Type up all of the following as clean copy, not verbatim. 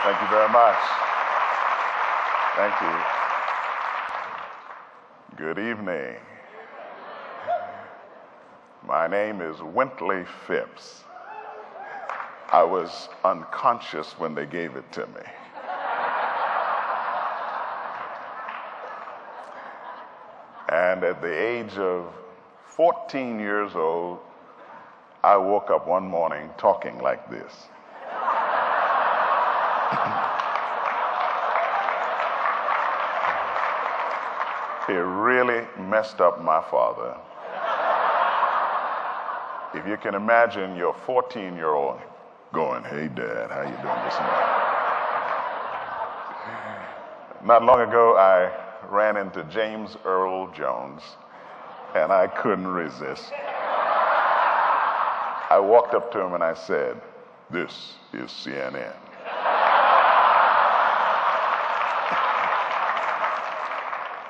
Thank you very much. Thank you. Good evening. My name is Wintley Phipps. I was unconscious when they gave it to me. And at the age of 14 years old, I woke up one morning talking like this. It really messed up my father. If you can imagine your 14-year-old going, "Hey, Dad, how you doing this morning?" Not long ago, I ran into James Earl Jones, and I couldn't resist. I walked up to him and I said, "This is CNN."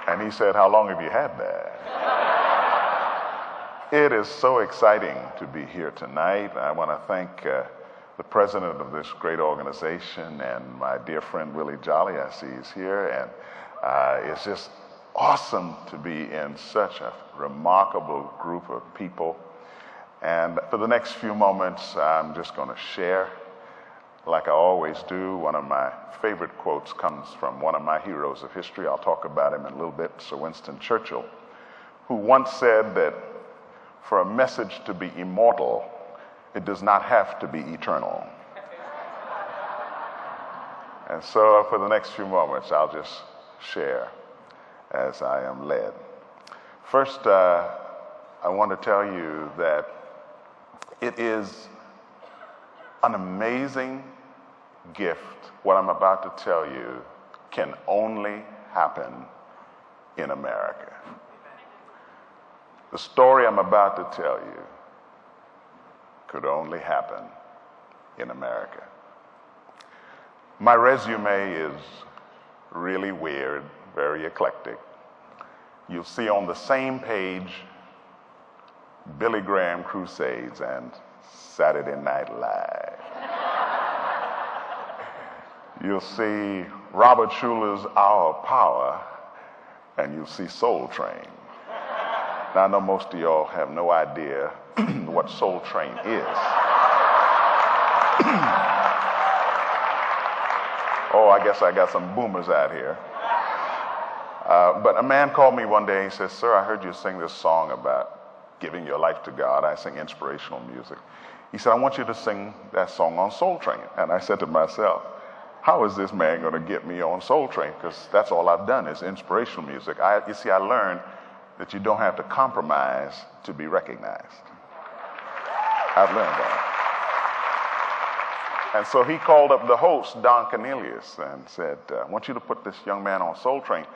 And he said, "How long have you had that?" It is so exciting to be here tonight. I want to thank the president of this great organization and my dear friend Willie Jolly. I see he's here. And it's just awesome to be in such a remarkable group of people. And for the next few moments, I'm just going to share, like I always do. One of my favorite quotes comes from one of my heroes of history. I'll talk about him in a little bit, Sir Winston Churchill, who once said that for a message to be immortal, it does not have to be eternal. And so for the next few moments, I'll just share as I am led. First, I want to tell you that it is an amazing gift. What I'm about to tell you can only happen in America. The story I'm about to tell you could only happen in America. My resume is really weird, very eclectic. You'll see on the same page Billy Graham Crusades and Saturday Night Live. You'll see Robert Schuller's Hour of Power, and you'll see Soul Train. Now, I know most of y'all have no idea what Soul Train is. Oh, I guess I got some boomers out here. But a man called me one day and he said, "Sir, I heard you sing this song about giving your life to God." I sing inspirational music. He said, "I want you to sing that song on Soul Train." And I said to myself, how is this man going to get me on Soul Train? Because that's all I've done is inspirational music. You see, I learned that you don't have to compromise to be recognized. I've learned that. And so he called up the host, Don Cornelius, and said, "I want you to put this young man on Soul Train."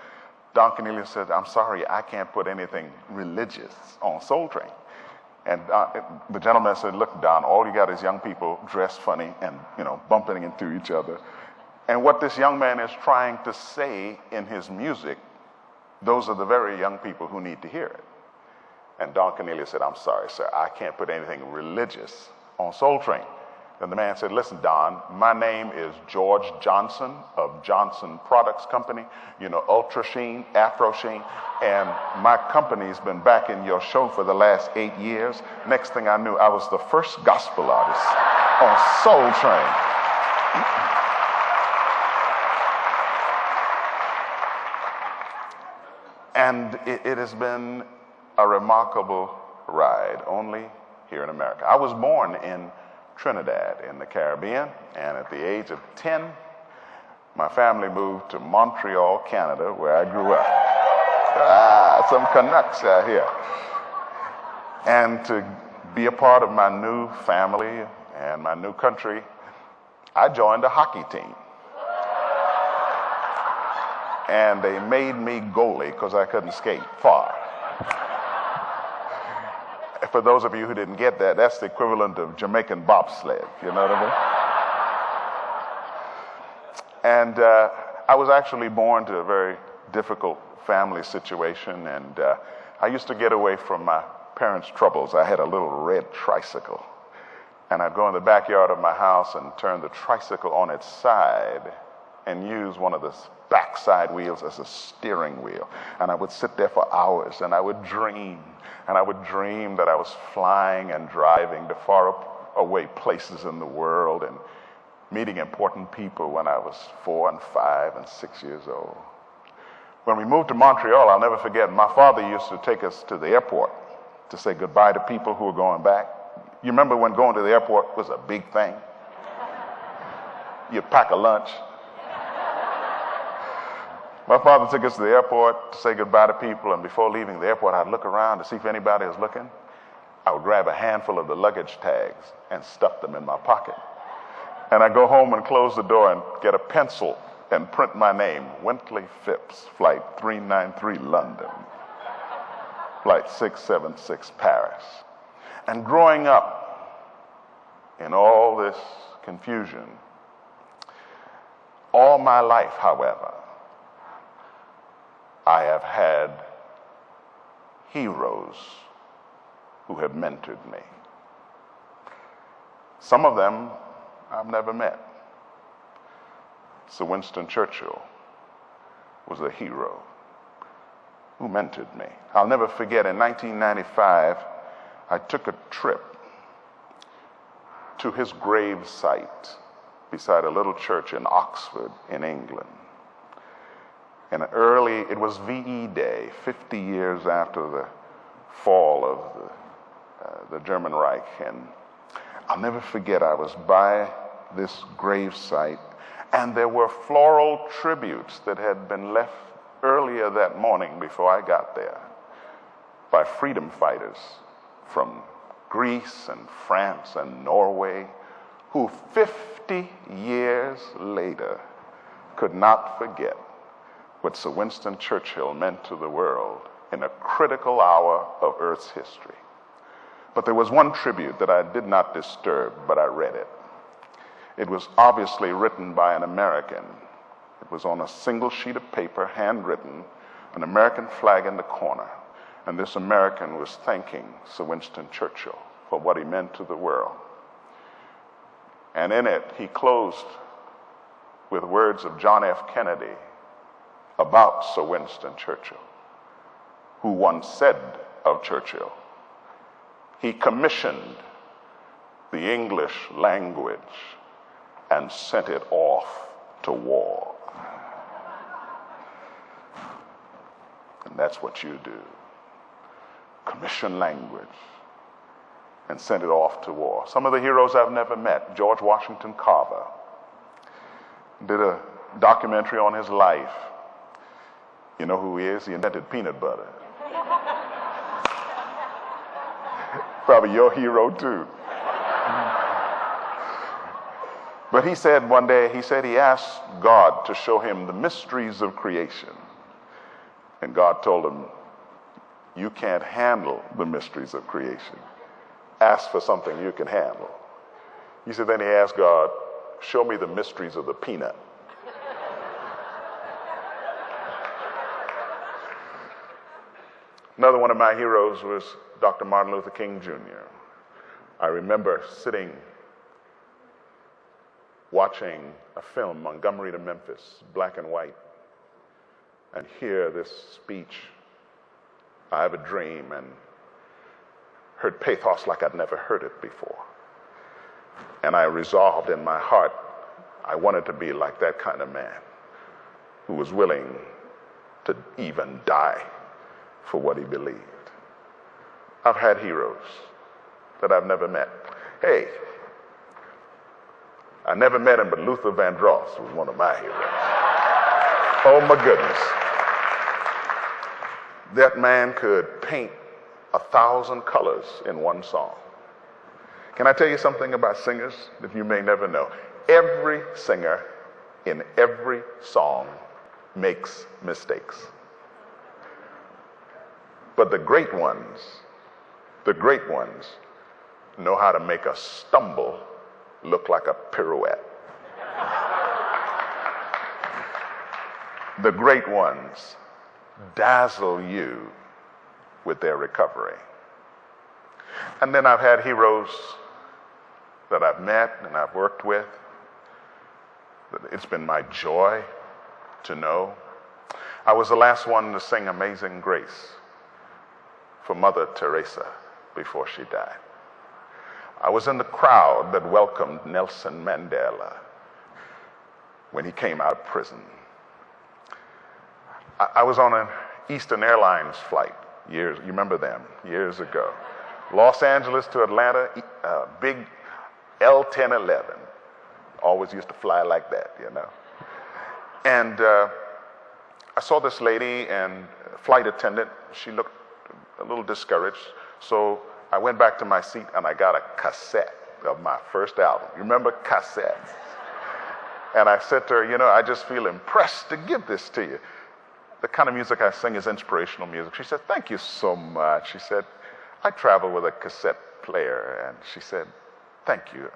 Don Cornelius said, "I'm sorry, I can't put anything religious on Soul Train." And the gentleman said, "Look, Don, all you got is young people dressed funny and, bumping into each other. And what this young man is trying to say in his music, those are the very young people who need to hear it." And Don Cornelius said, "I'm sorry, sir, I can't put anything religious on Soul Train." Then the man said, "Listen, Don, my name is George Johnson of Johnson Products Company, Ultra Sheen, Afro Sheen, and my company's been backing your show for the last 8 years. Next thing I knew, I was the first gospel artist on Soul Train." And it has been a remarkable ride, only here in America. I was born in Trinidad in the Caribbean, and at the age of 10, my family moved to Montreal, Canada, where I grew up. Some Canucks out here. And to be a part of my new family and my new country, I joined a hockey team. And they made me goalie because I couldn't skate far. For those of you who didn't get that, that's the equivalent of Jamaican bobsled, you know what I mean? And I was actually born to a very difficult family situation, and I used to get away from my parents' troubles. I had a little red tricycle, And I'd go in the backyard of my house and turn the tricycle on its side and use one of the backside wheels as a steering wheel. And I would sit there for hours and I would dream. And I would dream that I was flying and driving to far away places in the world and meeting important people when I was 4 and 5 and 6 years old. When we moved to Montreal, I'll never forget, my father used to take us to the airport to say goodbye to people who were going back. You remember when going to the airport was a big thing? You'd pack a lunch. My father took us to the airport to say goodbye to people, and before leaving the airport, I'd look around to see if anybody was looking. I would grab a handful of the luggage tags and stuff them in my pocket. And I'd go home and close the door and get a pencil and print my name, Wintley Phipps, flight 393 London, flight 676 Paris. And growing up in all this confusion, all my life, however, I have had heroes who have mentored me. Some of them I've never met. Sir Winston Churchill was a hero who mentored me. I'll never forget, in 1995, I took a trip to his grave site beside a little church in Oxford in England. And it was VE Day, 50 years after the fall of the German Reich. And I'll never forget, I was by this grave site, and there were floral tributes that had been left earlier that morning before I got there by freedom fighters from Greece and France and Norway who 50 years later could not forget what Sir Winston Churchill meant to the world in a critical hour of Earth's history. But there was one tribute that I did not disturb, but I read it. It was obviously written by an American. It was on a single sheet of paper, handwritten, an American flag in the corner. And this American was thanking Sir Winston Churchill for what he meant to the world. And in it, he closed with words of John F. Kennedy about Sir Winston Churchill, who once said of Churchill, he commissioned the English language and sent it off to war. And that's what you do. Commission language and send it off to war. Some of the heroes I've never met. George Washington Carver did a documentary on his life. You know who he is? He invented peanut butter. Probably your hero too. But he said one day, he asked God to show him the mysteries of creation. And God told him, you can't handle the mysteries of creation. Ask for something you can handle. He said, then he asked God, show me the mysteries of the peanut. Another one of my heroes was Dr. Martin Luther King Jr. I remember sitting watching a film, Montgomery to Memphis, black and white, and hear this speech, I Have a Dream, and heard pathos like I'd never heard it before. And I resolved in my heart, I wanted to be like that kind of man who was willing to even die for what he believed. I've had heroes that I've never met. Hey, I never met him, but Luther Vandross was one of my heroes. Oh my goodness. That man could paint 1,000 colors in one song. Can I tell you something about singers that you may never know? Every singer in every song makes mistakes. But the great ones know how to make a stumble look like a pirouette. The great ones dazzle you with their recovery. And then I've had heroes that I've met and I've worked with, it's been my joy to know. I was the last one to sing Amazing Grace for Mother Teresa before she died. I was in the crowd that welcomed Nelson Mandela when he came out of prison. I was on an Eastern Airlines flight you remember them, years ago. Los Angeles to Atlanta, big L-1011. Always used to fly like that, you know. And I saw this lady and flight attendant. She looked a little discouraged. So I went back to my seat and I got a cassette of my first album. You remember cassettes? And I said to her, you know, I just feel impressed to give this to you. The kind of music I sing is inspirational music. She said, thank you so much. She said, I travel with a cassette player. And she said, thank you.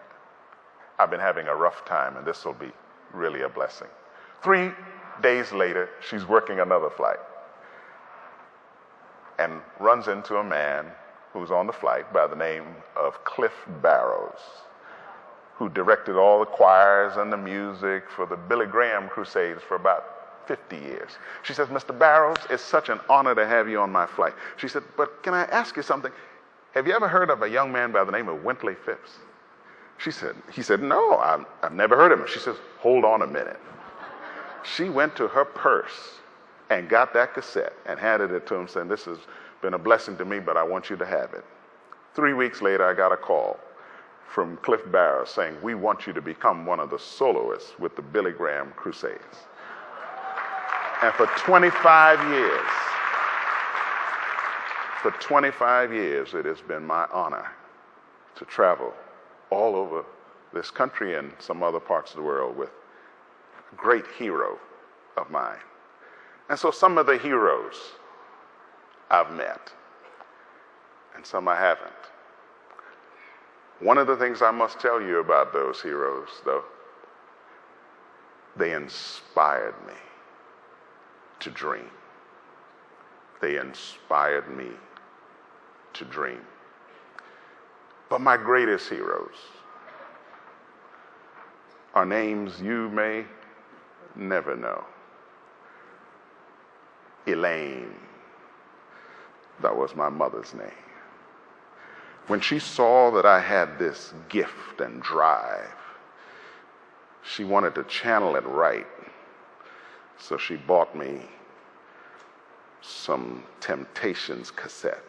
I've been having a rough time and this will be really a blessing. 3 days later, she's working another flight and runs into a man who's on the flight by the name of Cliff Barrows, who directed all the choirs and the music for the Billy Graham Crusades for about 50 years. She says, Mr. Barrows, it's such an honor to have you on my flight. She said, but can I ask you something? Have you ever heard of a young man by the name of Wintley Phipps? He said, no, I've never heard of him. She says, hold on a minute. She went to her purse and got that cassette and handed it to him saying, this has been a blessing to me, but I want you to have it. 3 weeks later, I got a call from Cliff Barrows saying, we want you to become one of the soloists with the Billy Graham Crusades. And for 25 years, it has been my honor to travel all over this country and some other parts of the world with a great hero of mine. And so some of the heroes I've met, and some I haven't. One of the things I must tell you about those heroes, though, they inspired me to dream. They inspired me to dream. But my greatest heroes are names you may never know. Elaine, that was my mother's name. When she saw that I had this gift and drive, she wanted to channel it right. So she bought me some Temptations cassettes.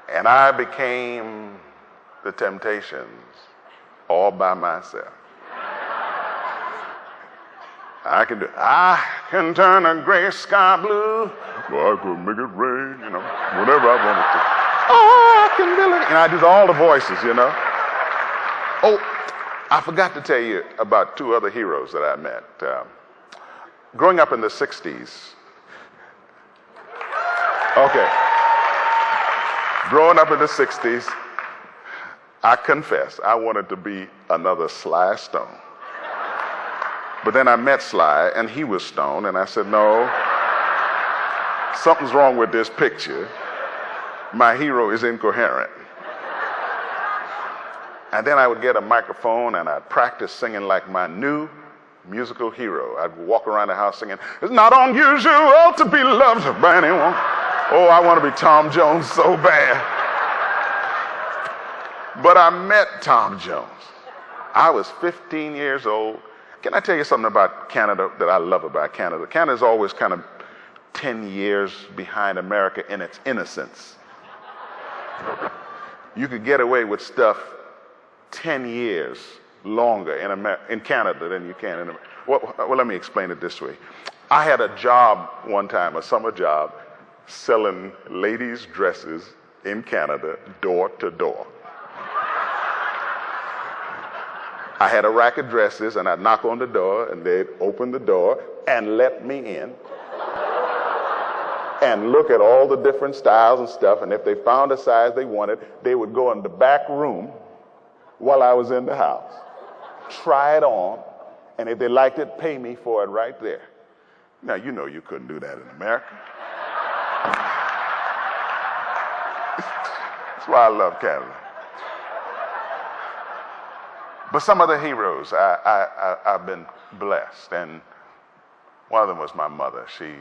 And I became the Temptations all by myself. I can turn a gray sky blue, or I could make it rain, you know, whatever I wanted to. Oh, I can build it. And I did all the voices, you know. Oh, I forgot to tell you about two other heroes that I met. Growing up in the 60s. Okay. Growing up in the 60s, I confess, I wanted to be another Sly Stone. But then I met Sly, and he was Stone, and I said, no, something's wrong with this picture. My hero is incoherent. And then I would get a microphone, and I'd practice singing like my new musical hero. I'd walk around the house singing, it's not unusual to be loved by anyone. Oh, I want to be Tom Jones so bad. But I met Tom Jones. I was 15 years old. Can I tell you something about Canada that I love about Canada? Canada's always kind of 10 years behind America in its innocence. You could get away with stuff 10 years longer in Canada than you can in America. Well, let me explain it this way. I had a job one time, a summer job, selling ladies' dresses in Canada door to door. I had a rack of dresses, and I'd knock on the door, and they'd open the door and let me in and look at all the different styles and stuff, and if they found a size they wanted, they would go in the back room while I was in the house, try it on, and if they liked it, pay me for it right there. Now, you know you couldn't do that in America. That's why I love Canada. But some of the heroes, I've been blessed. And one of them was my mother. She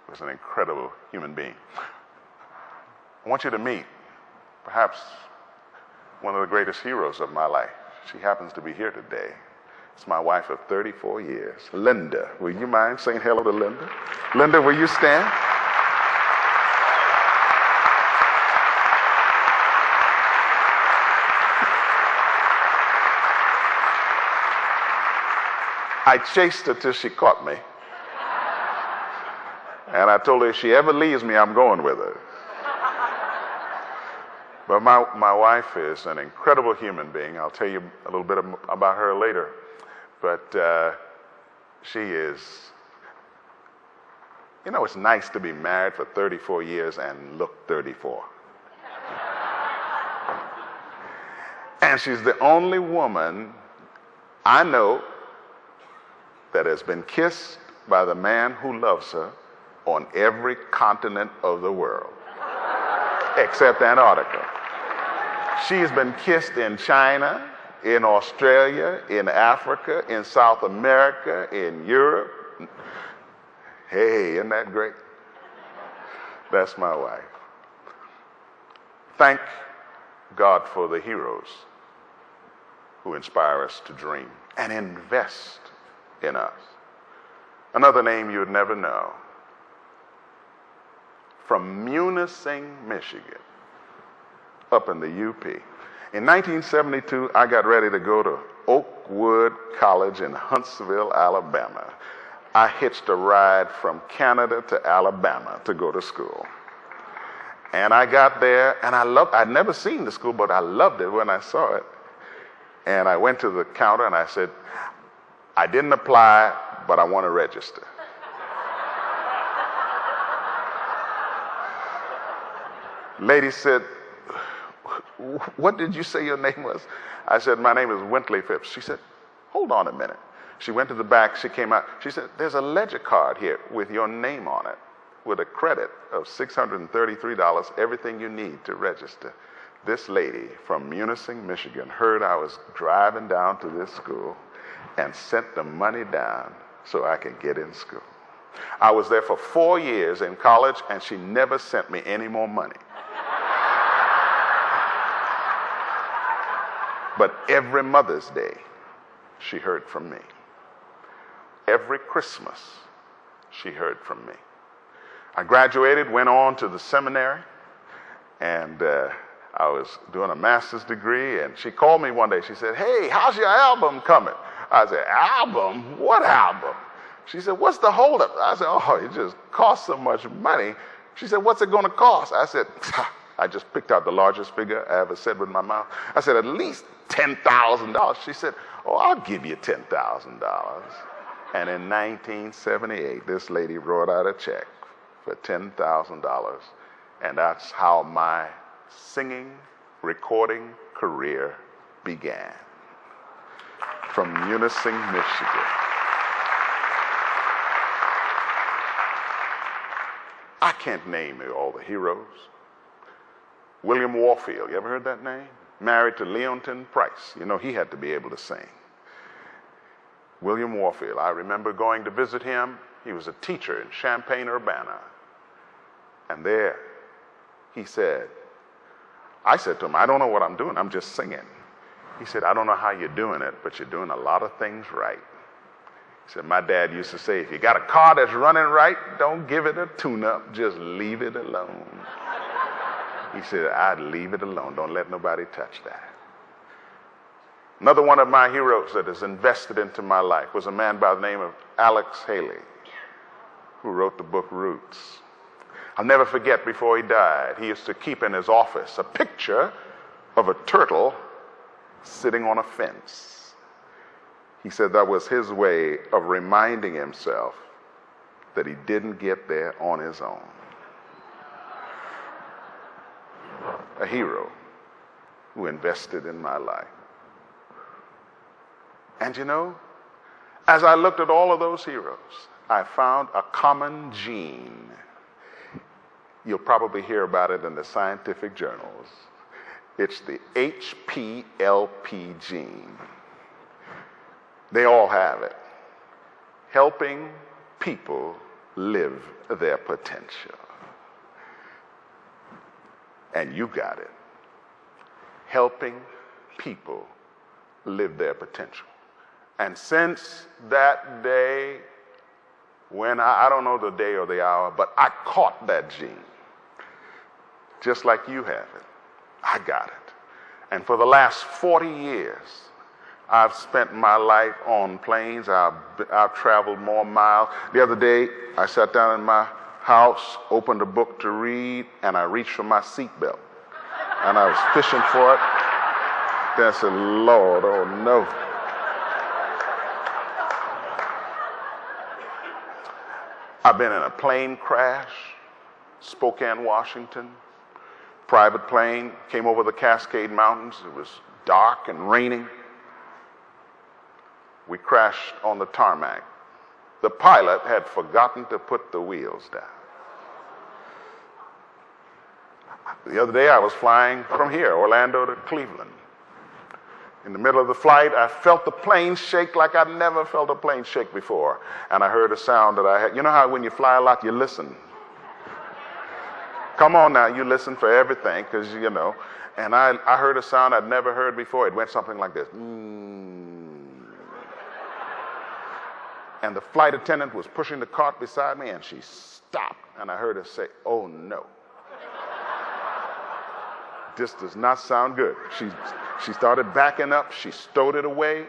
was an incredible human being. I want you to meet perhaps one of the greatest heroes of my life. She happens to be here today. It's my wife of 34 years, Linda. Will you mind saying hello to Linda? Linda, will you stand? I chased her till she caught me. And I told her if she ever leaves me, I'm going with her. But my wife is an incredible human being. I'll tell you a little bit about her later. But she is, you know, it's nice to be married for 34 years and look 34. And she's the only woman I know that has been kissed by the man who loves her on every continent of the world, except Antarctica. She's been kissed in China, in Australia, in Africa, in South America, in Europe. Hey, isn't that great? That's my wife. Thank God for the heroes who inspire us to dream and invest in us. Another name you'd never know. From Munising, Michigan, up in the UP. In 1972, I got ready to go to Oakwood College in Huntsville, Alabama. I hitched a ride from Canada to Alabama to go to school. And I got there, and I'd never seen the school, but I loved it when I saw it. And I went to the counter, and I said, I didn't apply, but I want to register. Lady said, what did you say your name was? I said, my name is Wintley Phipps. She said, hold on a minute. She went to the back, she came out. She said, there's a ledger card here with your name on it, with a credit of $633, everything you need to register. This lady from Munising, Michigan, heard I was driving down to this school and sent the money down so I could get in school. I was there for 4 years in college, and she never sent me any more money. But every Mother's Day, she heard from me. Every Christmas, she heard from me. I graduated, went on to the seminary, and I was doing a master's degree, and she called me one day. She said, hey, how's your album coming? I said, album? What album? She said, what's the holdup? I said, oh, it just costs so much money. She said, what's it going to cost? I said, I just picked out the largest figure I ever said with my mouth. I said, at least $10,000. She said, oh, I'll give you $10,000. And in 1978, this lady wrote out a check for $10,000. And that's how my singing, recording career began. From Munising, Michigan. I can't name all the heroes. William Warfield, you ever heard that name? Married to Leontyne Price. You know, he had to be able to sing. William Warfield, I remember going to visit him. He was a teacher in Champaign-Urbana. And there, he said, I said to him, I don't know what I'm doing, I'm just singing. He said, I don't know how you're doing it, but you're doing a lot of things right. He said, my dad used to say, if you got a car that's running right, don't give it a tune-up, just leave it alone. He said, I'd leave it alone. Don't let nobody touch that. Another one of my heroes that has invested into my life was a man by the name of Alex Haley, who wrote the book Roots. I'll never forget, before he died, he used to keep in his office a picture of a turtle sitting on a fence. He said that was his way of reminding himself that he didn't get there on his own. A hero who invested in my life. And you know, as I looked at all of those heroes, I found a common gene. You'll probably hear about it in the scientific journals. It's the HPLP gene. They all have it. Helping people live their potential. And you got it. Helping people live their potential. And since that day, when I don't know the day or the hour, but I caught that gene, just like you have it. I got it. And for the last 40 years, I've spent my life on planes. I've traveled more miles. The other day, I sat down in my house, opened a book to read, and I reached for my seatbelt. And I was fishing for it. Then I said, Lord, oh no. I've been in a plane crash, Spokane, Washington. Private plane, came over the Cascade Mountains. It was dark and raining. We crashed on the tarmac. The pilot had forgotten to put the wheels down. The other day I was flying from here, Orlando to Cleveland. In the middle of the flight, I felt the plane shake like I'd never felt a plane shake before. And I heard a sound that I had. You know how when you fly a lot, you listen. Come on now, you listen for everything, because, you know. And I heard a sound I'd never heard before. It went something like this. And the flight attendant was pushing the cart beside me, and she stopped. And I heard her say, oh no. This does not sound good. She started backing up. She stowed it away.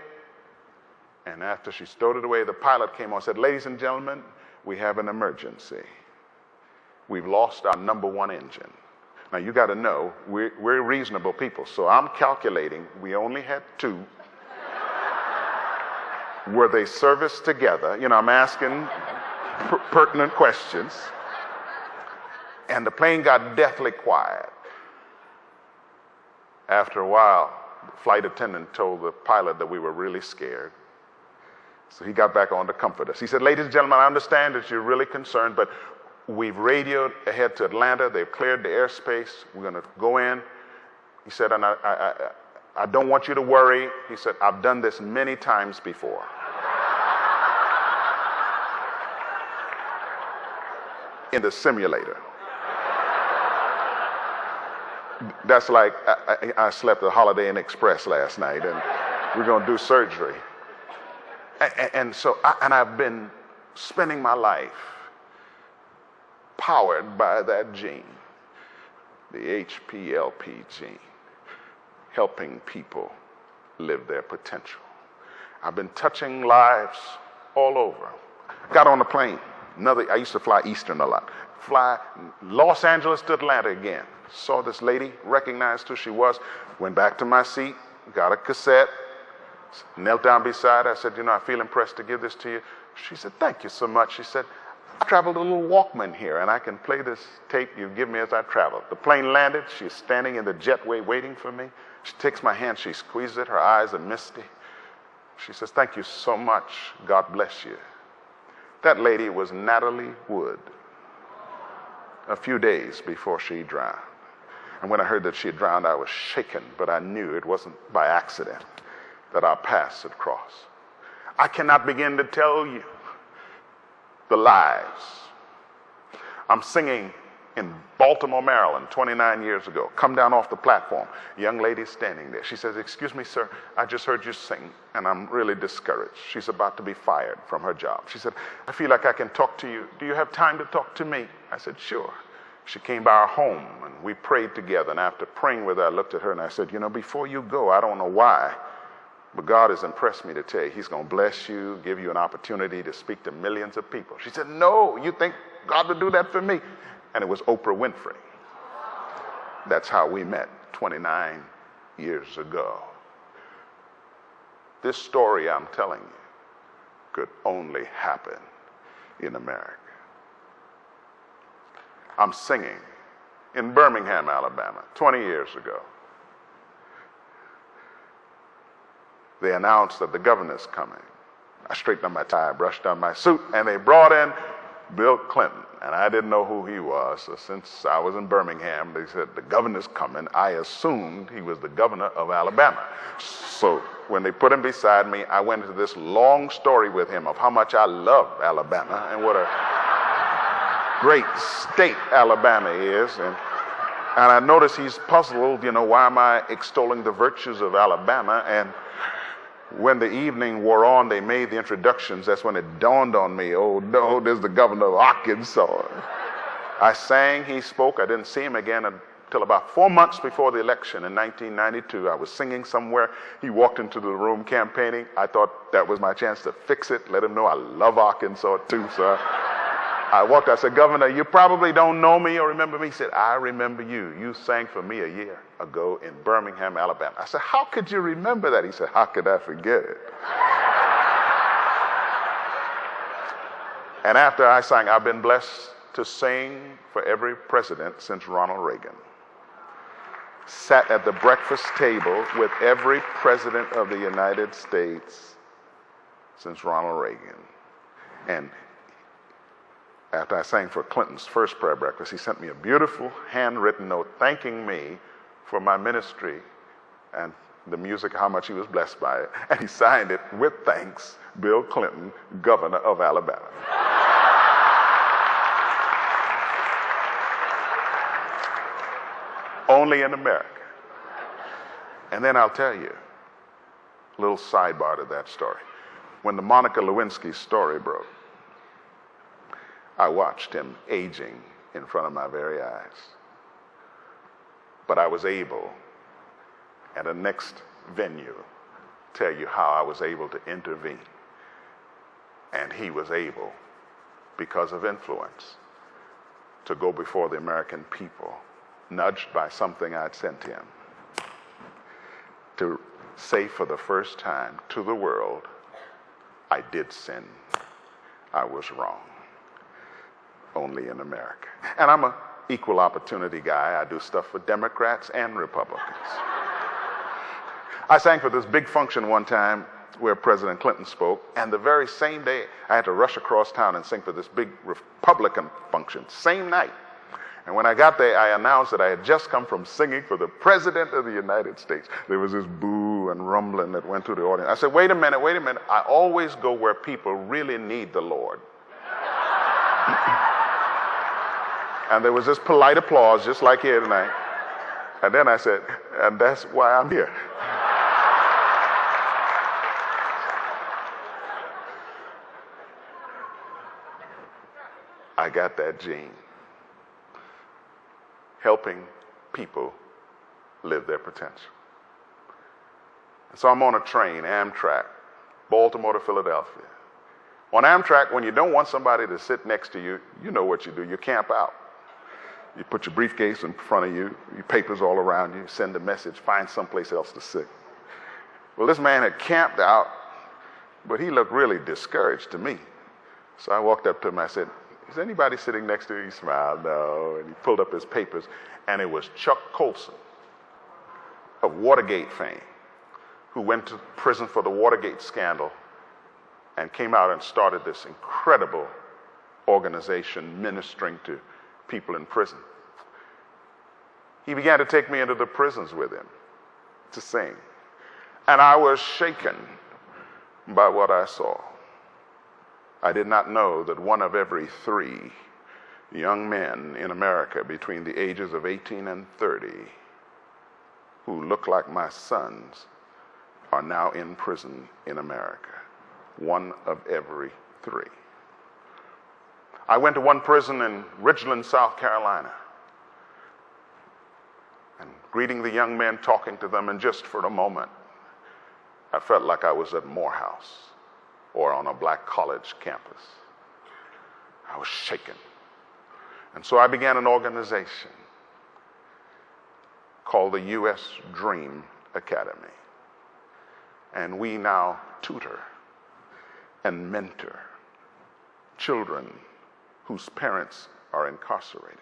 And after she stowed it away, the pilot came on and said, ladies and gentlemen, we have an emergency. We've lost our number one engine. Now you got to know, we're reasonable people. So I'm calculating we only had two. Were they serviced together? You know, I'm asking pertinent questions. And the plane got deathly quiet. After a while, the flight attendant told the pilot that we were really scared. So he got back on to comfort us. He said, ladies and gentlemen, I understand that you're really concerned, but we've radioed ahead to Atlanta. They've cleared the airspace. We're going to go in. He said, and I don't want you to worry. He said, I've done this many times before. In the simulator. That's like I slept at Holiday Inn Express last night, and we're going to do surgery. And I've been spending my life powered by that gene, the HPLP gene, helping people live their potential. I've been touching lives all over. Got on a plane. I used to fly Eastern a lot. Fly Los Angeles to Atlanta again. Saw this lady, recognized who she was, went back to my seat, got a cassette, knelt down beside her. I said, you know, I feel impressed to give this to you. She said, thank you so much. She said, I traveled a little Walkman here, and I can play this tape you give me as I travel. The plane landed. She's standing in the jetway waiting for me. She takes my hand. She squeezes it. Her eyes are misty. She says, thank you so much. God bless you. That lady was Natalie Wood, a few days before she drowned. And when I heard that she had drowned, I was shaken, but I knew it wasn't by accident that our paths had crossed. I cannot begin to tell you the lives. I'm singing in Baltimore, Maryland, 29 years ago. Come down off the platform. A young lady standing there. She says, excuse me, sir, I just heard you sing, and I'm really discouraged. She's about to be fired from her job. She said, I feel like I can talk to you. Do you have time to talk to me? I said, sure. She came by our home, and we prayed together. And after praying with her, I looked at her, and I said, you know, before you go, I don't know why, but God has impressed me to tell you He's going to bless you, give you an opportunity to speak to millions of people. She said, no, you think God would do that for me? And it was Oprah Winfrey. That's how we met 29 years ago. This story I'm telling you could only happen in America. I'm singing in Birmingham, Alabama, 20 years ago. They announced that the governor's coming. I straightened up my tie, brushed on my suit, and they brought in Bill Clinton. And I didn't know who he was. So since I was in Birmingham, they said, the governor's coming. I assumed he was the governor of Alabama. So when they put him beside me, I went into this long story with him of how much I love Alabama and what a great state Alabama is. And I noticed he's puzzled, why am I extolling the virtues of Alabama? And when the evening wore on, they made the introductions. That's when it dawned on me, oh no, there's the governor of Arkansas. I sang, he spoke. I didn't see him again until about 4 months before the election in 1992. I was singing somewhere. He walked into the room campaigning. I thought that was my chance to fix it, let him know I love Arkansas too, sir. I walked, I said, Governor, you probably don't know me or remember me. He said, I remember you. You sang for me a year ago in Birmingham, Alabama. I said, how could you remember that? He said, how could I forget it? And after I sang, I've been blessed to sing for every president since Ronald Reagan. Sat at the breakfast table with every president of the United States since Ronald Reagan. And after I sang for Clinton's first prayer breakfast, he sent me a beautiful handwritten note thanking me for my ministry and the music, how much he was blessed by it. And he signed it with thanks, Bill Clinton, governor of Alabama. Only in America. And then I'll tell you a little sidebar to that story. When the Monica Lewinsky story broke, I watched him aging in front of my very eyes. But I was able, at a next venue, tell you how I was able to intervene. And he was able, because of influence, to go before the American people, nudged by something I'd sent him, to say for the first time to the world, I did sin. I was wrong. Only in America. And I'm an equal opportunity guy. I do stuff for Democrats and Republicans. I sang for this big function one time where President Clinton spoke, and the very same day I had to rush across town and sing for this big Republican function, same night. And when I got there, I announced that I had just come from singing for the President of the United States. There was this boo and rumbling that went through the audience. I said, wait a minute. I always go where people really need the Lord. And there was this polite applause, just like here tonight. And then I said, and that's why I'm here. I got that gene. Helping people live their potential. And so I'm on a train, Amtrak, Baltimore to Philadelphia. On Amtrak, when you don't want somebody to sit next to you, you know what you do. You camp out. You put your briefcase in front of you, your papers all around you, send a message, find someplace else to sit. Well, this man had camped out, but he looked really discouraged to me. So I walked up to him, I said, is anybody sitting next to you? He smiled, no, and he pulled up his papers, and it was Chuck Colson of Watergate fame, who went to prison for the Watergate scandal and came out and started this incredible organization ministering to people in prison. He began to take me into the prisons with him to sing. And I was shaken by what I saw. I did not know that one of every 3 young men in America between the ages of 18 and 30 who look like my sons are now in prison in America. One of every 3. I went to one prison in Ridgeland, South Carolina, and greeting the young men, talking to them, and just for a moment, I felt like I was at Morehouse or on a black college campus. I was shaken. And so I began an organization called the U.S. Dream Academy. And we now tutor and mentor children whose parents are incarcerated,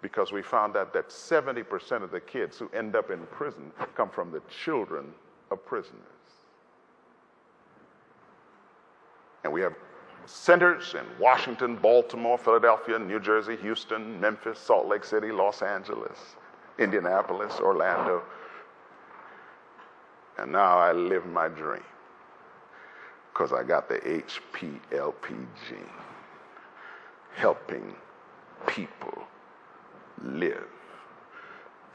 because we found out that 70% of the kids who end up in prison come from the children of prisoners. And we have centers in Washington, Baltimore, Philadelphia, New Jersey, Houston, Memphis, Salt Lake City, Los Angeles, Indianapolis, Orlando. And now I live my dream because I got the HPLP gene, helping people live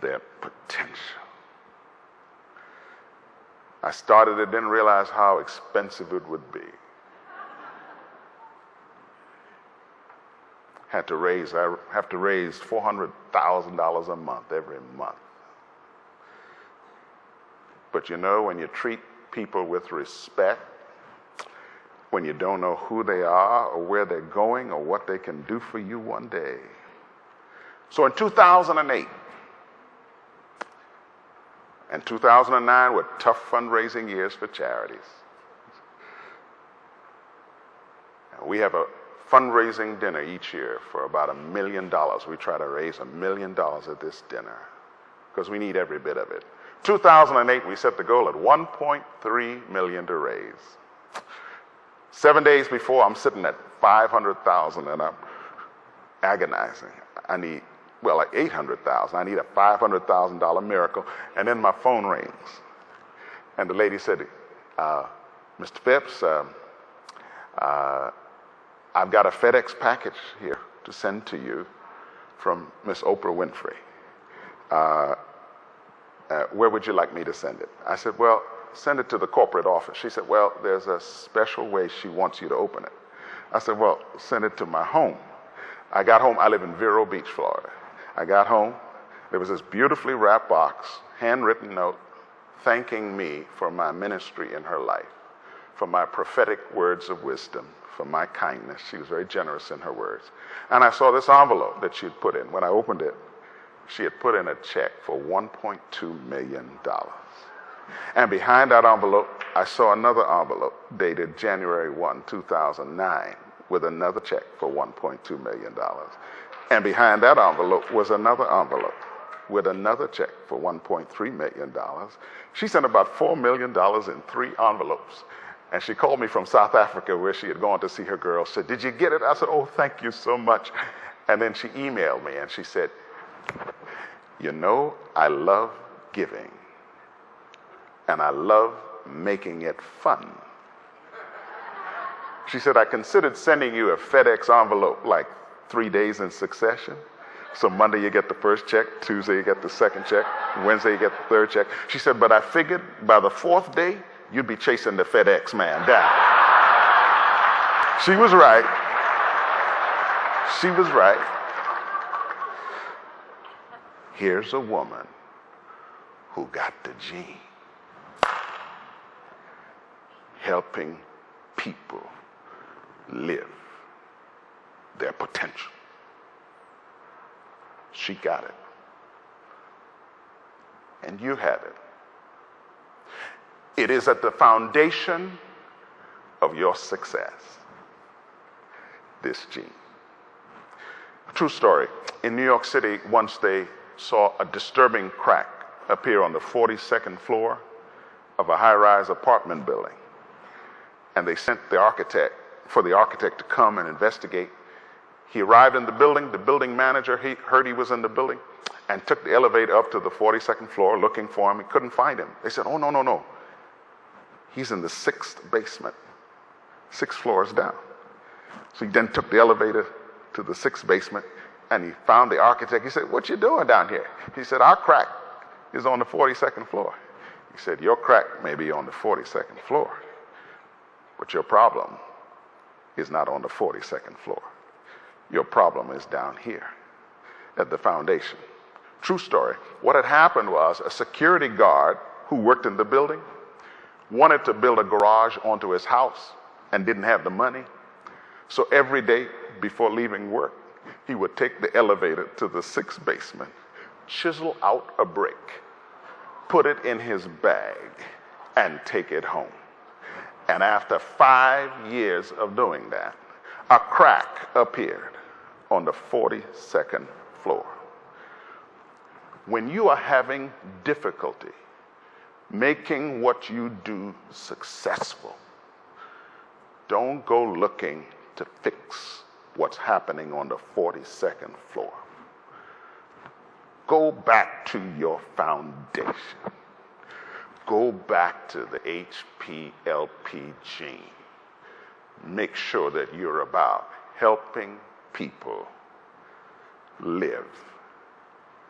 their potential. I started it, didn't realize how expensive it would be. I have to raise $400,000 a month every month. But you know, when you treat people with respect, when you don't know who they are or where they're going or what they can do for you one day. So in 2008 and 2009 were tough fundraising years for charities. We have a fundraising dinner each year for about $1 million. We try to raise $1 million at this dinner because we need every bit of it. 2008, we set the goal at $1.3 million to raise. 7 days before, I'm sitting at $500,000 and I'm agonizing. I need, well, like $800,000. I need a $500,000 miracle. And then my phone rings. And the lady said, Mr. Phipps, I've got a FedEx package here to send to you from Miss Oprah Winfrey. Where would you like me to send it? I said, well, send it to the corporate office. She said, well, there's a special way she wants you to open it. I said, well, send it to my home. I got home. I live in Vero Beach, Florida. I got home. There was this beautifully wrapped box, handwritten note, thanking me for my ministry in her life, for my prophetic words of wisdom, for my kindness. She was very generous in her words. And I saw this envelope that she had put in. When I opened it, she had put in a check for $1.2 million. And behind that envelope, I saw another envelope dated January 1, 2009, with another check for $1.2 million. And behind that envelope was another envelope with another check for $1.3 million. She sent about $4 million in 3 envelopes. And she called me from South Africa where she had gone to see her girl. Said, did you get it? I said, oh, thank you so much. And then she emailed me and she said, you know, I love giving and I love making it fun. She said, I considered sending you a FedEx envelope like 3 days in succession. So Monday you get the first check, Tuesday you get the second check, Wednesday you get the third check. She said, but I figured by the 4th day, you'd be chasing the FedEx man down. She was right. She was right. Here's a woman who got the gene, helping people live their potential. She got it. And you have it. It is at the foundation of your success, this gene. True story. In New York City, once they saw a disturbing crack appear on the 42nd floor of a high-rise apartment building. And they sent the architect to come and investigate. He arrived in the building manager, he heard he was in the building, and took the elevator up to the 42nd floor looking for him. He couldn't find him. They said, oh, no. He's in the 6th basement, 6 floors down. So he then took the elevator to the 6th basement, and he found the architect. He said, what you doing down here? He said, our crack is on the 42nd floor. He said, your crack may be on the 42nd floor, but your problem is not on the 42nd floor. Your problem is down here at the foundation. True story. What had happened was a security guard who worked in the building wanted to build a garage onto his house and didn't have the money. So every day before leaving work, he would take the elevator to the 6th basement, chisel out a brick, put it in his bag, and take it home. And after 5 years of doing that, a crack appeared on the 42nd floor. When you are having difficulty making what you do successful, don't go looking to fix what's happening on the 42nd floor. Go back to your foundation. Go back to the HPLP gene. Make sure that you're about helping people live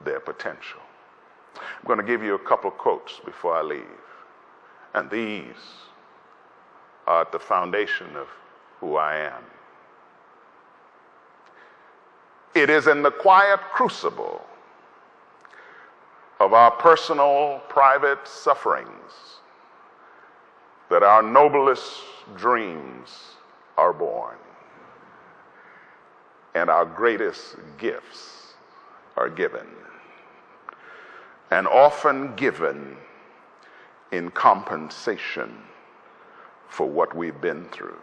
their potential. I'm going to give you a couple quotes before I leave. And these are at the foundation of who I am. It is in the quiet crucible of our personal, private sufferings that our noblest dreams are born and our greatest gifts are given, and often given in compensation for what we've been through.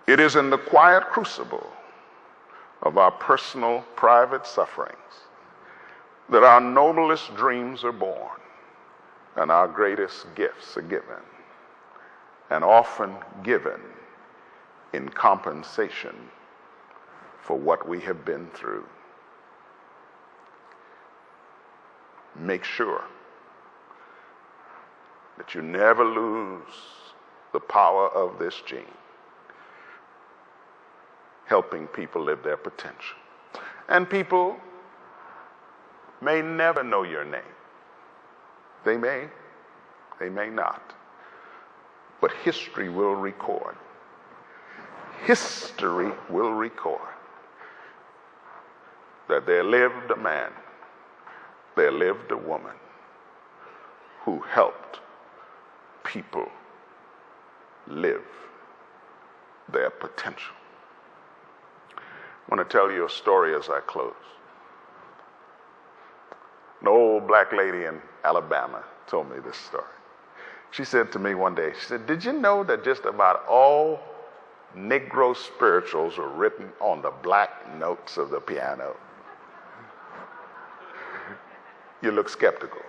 It is in the quiet crucible of our personal, private sufferings that our noblest dreams are born and our greatest gifts are given, and often given in compensation for what we have been through. Make sure that you never lose the power of this gene, helping people live their potential. And people may never know your name. They may not. But history will record. History will record that there lived a man, there lived a woman who helped people live their potential. I want to tell you a story as I close. An old black lady in Alabama told me this story. She said to me one day, she said, "Did you know that just about all Negro spirituals are written on the black notes of the piano?" You look skeptical.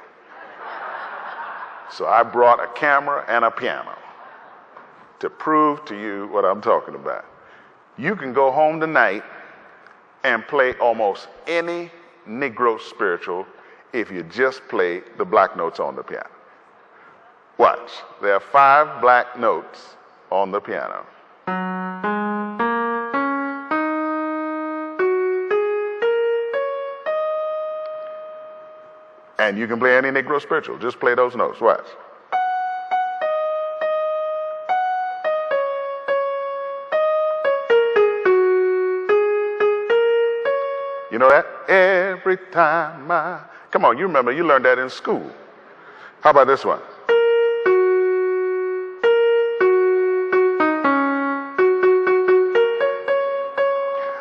So I brought a camera and a piano to prove to you what I'm talking about. You can go home tonight and play almost any Negro spiritual if you just play the black notes on the piano. Watch. There are 5 black notes on the piano. And you can play any Negro spiritual. Just play those notes. Watch. You know that? Every time I... Come on, you remember, you learned that in school. How about this one?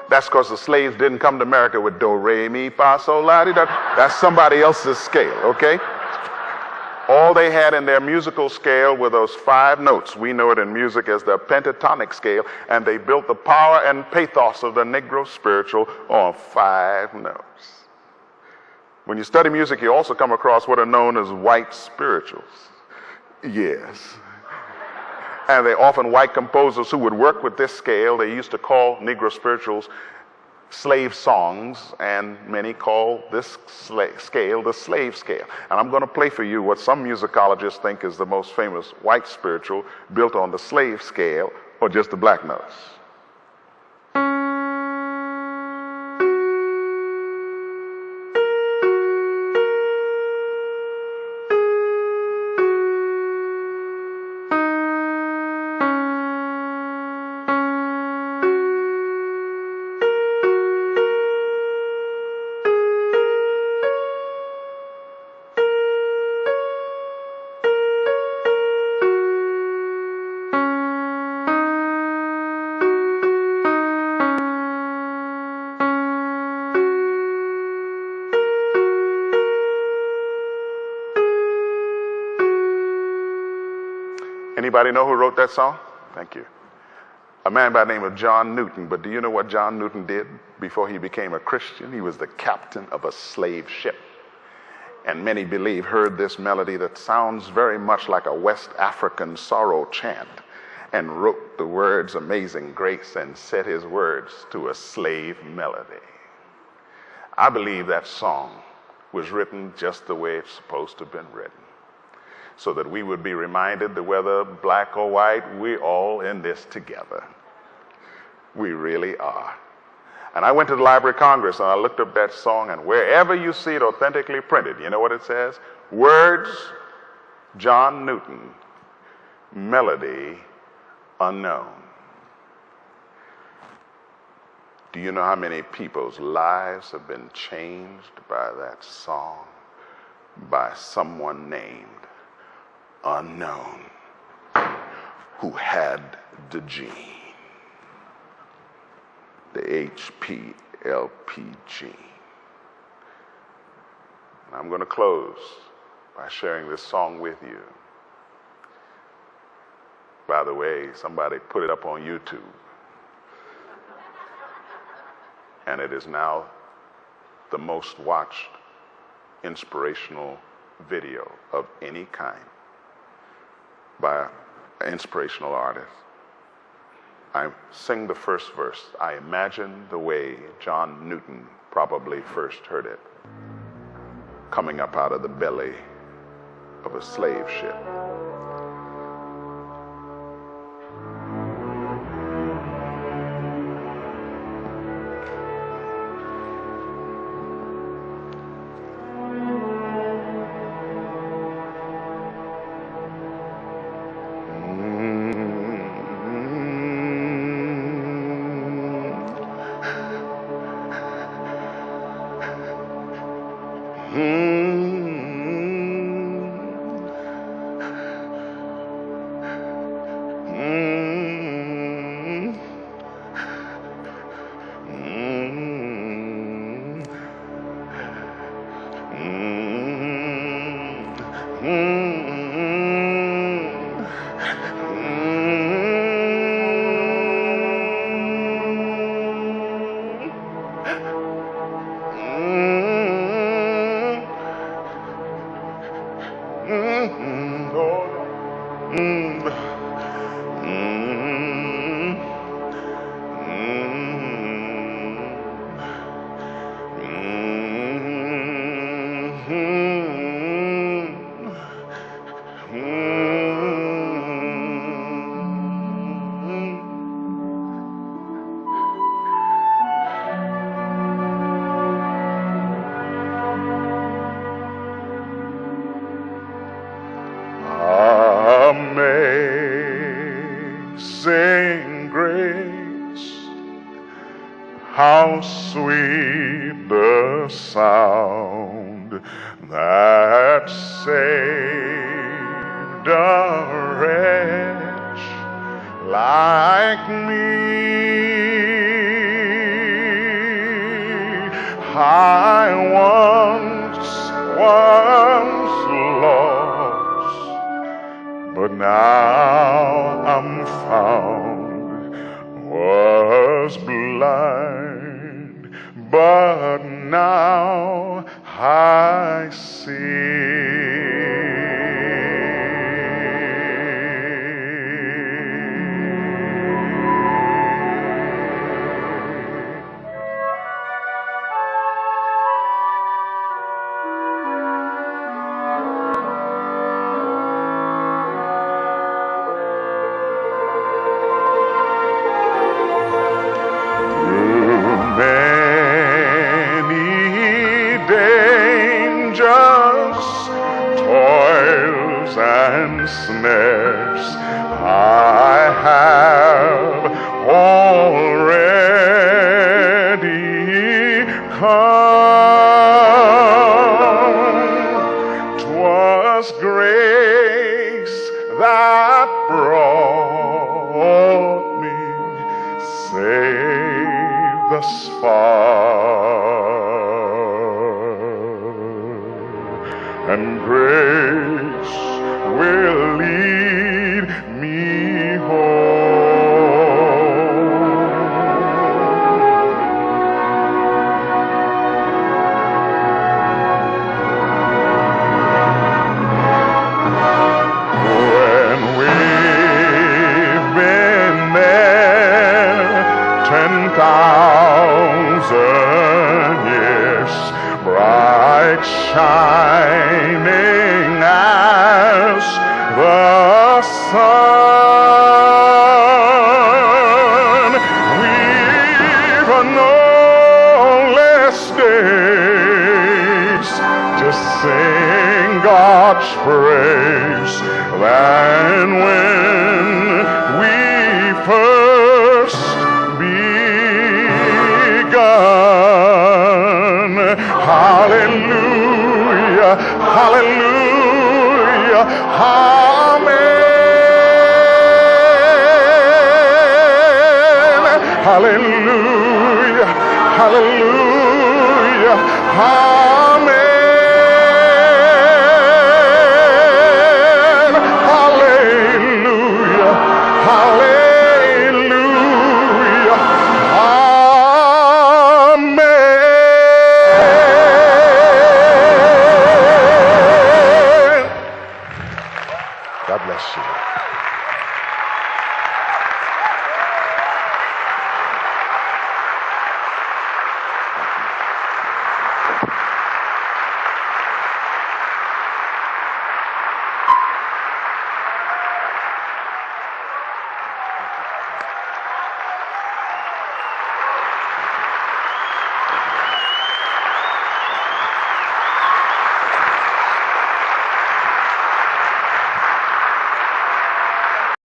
That's because the slaves didn't come to America with do, re, mi, fa, sol, la, di, da. That's somebody else's scale, okay? All they had in their musical scale were those 5 notes. We know it in music as the pentatonic scale, and they built the power and pathos of the Negro spiritual on 5 notes. When you study music, you also come across what are known as white spirituals. Yes. And they're often white composers who would work with this scale. They used to call Negro spirituals slave songs, and many call this scale the slave scale. And I'm going to play for you what some musicologists think is the most famous white spiritual built on the slave scale or just the black notes. Anybody know who wrote that song? Thank you. A man by the name of John Newton. But do you know what John Newton did before he became a Christian? He was the captain of a slave ship. And many believe heard this melody that sounds very much like a West African sorrow chant. and wrote the words Amazing Grace and set his words to a slave melody. I believe that song was written just the way it's supposed to have been written, so that we would be reminded that whether black or white, we're all in this together. We really are. And I went to the Library of Congress and I looked up that song, and wherever you see it authentically printed, you know what it says? Words, John Newton. Melody, unknown. Do you know how many people's lives have been changed by that song, by someone named unknown, who had the gene, the HPLP gene? And I'm going to close by sharing this song with you. By the way, somebody put it up on YouTube, and it is now the most watched inspirational video of any kind by an inspirational artist. I sing the first verse. I imagine the way John Newton probably first heard it, coming up out of the belly of a slave ship. Amazing grace, how sweet the sound that saved a wretch like me. I once was lost, but now I'm found, was blind, but now I see. And snares I have already come. 'Twas grace that brought me safe thus far, and grace will lead me home. When we've shining as the sun. We've no less days to sing God's praise than when we first begun. Hallelujah, hallelujah, amen. Hallelujah, hallelujah, amen. Hallelujah, hallelujah, amen. God bless you.